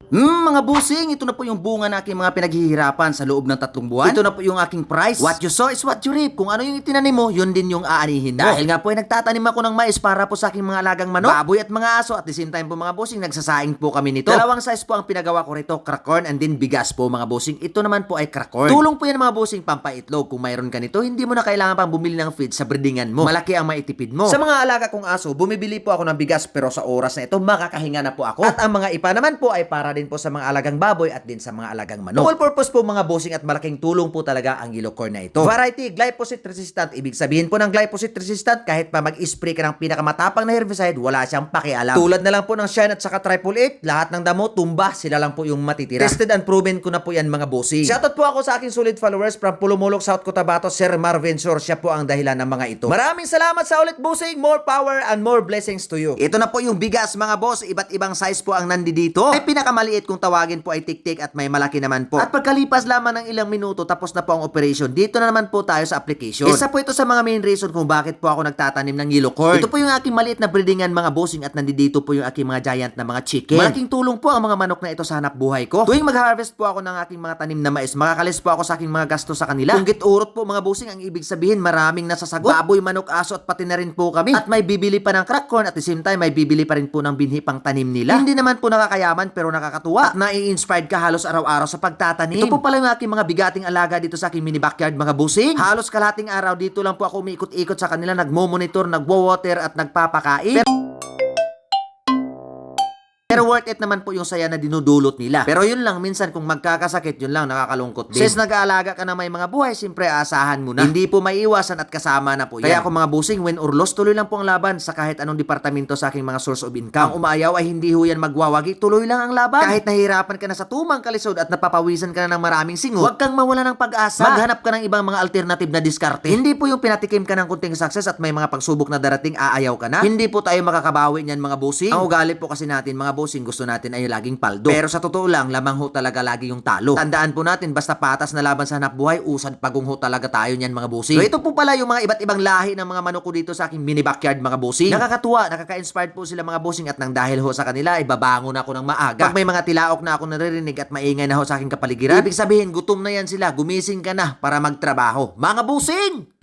Mga busing, ito na po yung bunga na aking mga pinaghihirapan sa loob ng 3 buwan. Ito na po yung aking price. What you sow is what you reap. Kung ano yung itinanim mo, yun din yung aanihin mo. Dahil nga po ay nagtatanim ako ng mais para po sa aking mga alagang manok, baboy at mga aso. At the same time po mga busing, nagsasaing po kami nito. Dalawang size po ang pinagawa ko rito, crack corn and then bigas po mga busing. Ito naman po ay crack corn. Tulong po yan mga busing, pampaitlog. Kung mayroon ka nito, hindi mo na kailangan pang bumili ng feed sa breedingan mo. Malaki ang maitipid mo. Sa mga alaga kong aso, bumibili po ako ng bigas pero sa oras na ito, makakahinga na po ako. At ang mga ipa naman po ay para din po sa mga alagang baboy at din sa mga alagang manok. All purpose po mga bossing at malaking tulong po talaga ang yellow corn na ito. Variety, glyphosate resistant. Ibig sabihin po ng glyphosate resistant, kahit pa mag-spray ka ng pinakamatapang na herbicide, wala siyang pakialam. Tulad na lang po ng Shine at saka Triple 8, lahat ng damo, tumba, sila lang po yung matitira. Tested and proven ko na po yan mga bossing. Shoutout po ako sa aking solid followers from Pulumulok, South Cotabato, Sir Marvin Sor. Siya po ang dahilan ng mga ito. Maraming salamat sa ulit bossing. More power and more blessings to you. Ito na po yung bigas mga boss. Iba't ibang size po ang nandito. May pinakamaliit kung tawagin po ay tik-tik at may malaki naman po. At pagkalipas lamang ng ilang minuto tapos na po ang operation, dito na naman po tayo sa application. Isa po ito sa mga main reason kung bakit po ako nagtatanim ng yellow corn. Ito po yung aking maliit na breedingan mga bossing at nandito po yung aking mga giant na mga chicken. Malaking tulong po ang mga manok na ito sa hanap buhay ko. Tuwing mag-harvest po ako ng aking mga tanim na mais, makakalis po ako sa aking mga gasto sa kanila. Kung urot po mga bossing, ang ibig sabihin maraming nasasagot. Baboy, manok, aso at pati na rin po kami. At may bibili pa ng crack corn at the same time may bibili pa rin po ng binhi pang tanim nila. Hindi naman po nakakayaman pero nakakatuwa at nai-inspired ka halos araw-araw sa pagtatanim. Ito po pala yung aking mga bigating alaga dito sa aking mini backyard mga busing. Halos kalahating araw dito lang po ako umiikot-ikot sa kanila, nagmo-monitor, nagwo-water at nagpapakain. Pero worth it naman po yung saya na dinudulot nila. Pero yun lang, minsan kung magkakasakit, yun lang nakakalungkot din. Since nag-aalaga ka na may mga buhay, siyempre asahan mo na. Hindi po maiiwasan at kasama na po yan. Kaya kung mga busing, win or loss, tuloy lang po ang laban sa kahit anong departamento sa aking mga source of income. Ang umaayaw ay hindi ho yan magwawagi, tuloy lang ang laban. Kahit nahirapan ka na sa tumang kalisod at napapawisan ka na ng maraming singot, huwag kang mawala ng pag-asa. Maghanap ka ng ibang mga alternative na diskarte. Hindi po yung pinatikim ka ng kunting success at may mga pagsubok na darating, aayaw ka na. Hindi po tayo makakabawi niyan mga busing. Ang ugali po kasi natin mga busing, gusto natin ay laging paldo. Pero sa totoo lang, lamang ho talaga lagi yung talo. Tandaan po natin, basta patas na laban sa hanap buhay, usad pagong ho talaga tayo niyan mga busing. So ito po pala yung mga iba't ibang lahi ng mga manok ko dito sa aking mini backyard mga busing. Nakakatuwa, nakaka-inspired po sila mga busing at nang dahil ho sa kanila, ay babangon ako ng maaga. Pag may mga tilaok na ako naririnig at maingay na ho sa aking kapaligiran, ibig sabihin, gutom na yan sila, gumising ka na para magtrabaho. Mga busing!